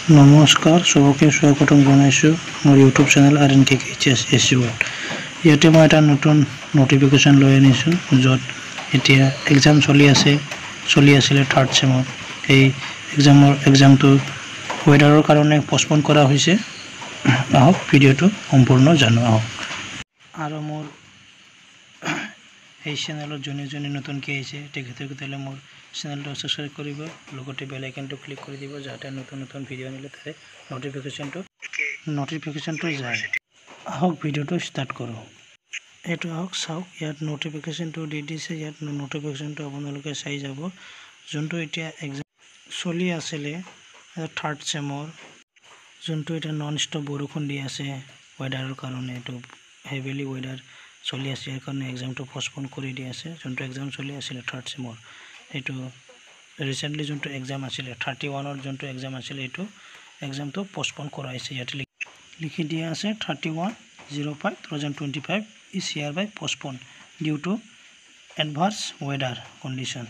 নমস্কাৰ সবকে স্বাগতম জনাইছো মোৰ ইউটিউব চেনেল RNKKHS World ইয়াতে মই এটা নতুন নোটিফিকেশন লৈ আনিছো যত এতিয়া এক্সাম চলি আছিল থাৰ্ড সেমৰ এই এক্সামটো ওয়েদাৰৰ কাৰণে পোষ্টপন কৰা হৈছে আহক ভিডিওটো সম্পূৰ্ণ জানো আহক আৰু মোৰ এই চেনেলত জনে নতুনকৈ আহিছে তেখেতসকলে মোৰ চেনেলটো সাবস্ক্ৰাইব কৰিব লগতে বেল আইকনটো ক্লিক কৰি দিব যাতে নতুন ভিডিও আনিলে তাৰে নোটিফিকেশনটো যায় আহক ভিডিওটো স্টাৰ্ট কৰো এটো আহক চাওক ইয়াত নোটিফিকেশনটো দি দিছে ইয়াত নোটিফিকেশনটো আপোনালোকে চাই যাব যোনটো এতিয়া এক্সাম চলি আছিল থাৰ্ড সেমৰ যোনটো এটা নন স্টপ বৰষুণ দি আছে ওয়েদাৰৰ কাৰণে এটো হেভিলি ওয়েদাৰ চলি আছে ইয়াৰ কাৰণে এক্সামটো পোষ্টপন কৰি দি আছে যোনটো এক্সাম চলি আছিল থাৰ্ড সেমৰ এটো ৰিসেন্টলি যোনটো এক্সাম আছিল 31 ৰ যোনটো এক্সাম আছিল এটো এক্সামটো পোষ্টপন কৰা হৈছে ইয়াত লিখি দিয়া আছে 31/05/2025 is hereby postponed due to adverse weather condition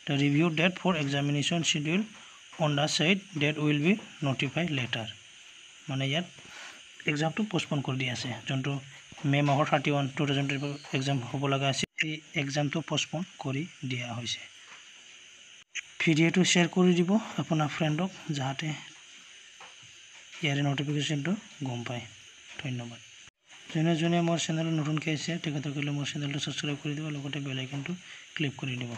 the review date for examination schedule on the said date will be notified later মানে ইয়াত এক্সামটো পোষ্টপন কৰি দি আছে যোনটো মে মাহৰ 31 2025 এক্সাম হ'ব লগা আছে এই এক্সামটো পোষ্টপন কৰি দিয়া হৈছে ভিডিওটো শেয়াৰ কৰি দিব আপোনাৰ ফ্ৰেণ্ডক যাতে ইয়াৰ নোটিফিকেশনটো গম পায় ধন্যবাদ জনে মোৰ চেনেল নতুনকৈ আছে তেখেতসকলে মোৰ চেনেলটো সাবস্ক্ৰাইব কৰি দিব লগতে বেল আইকনটো ক্লিক কৰি দিব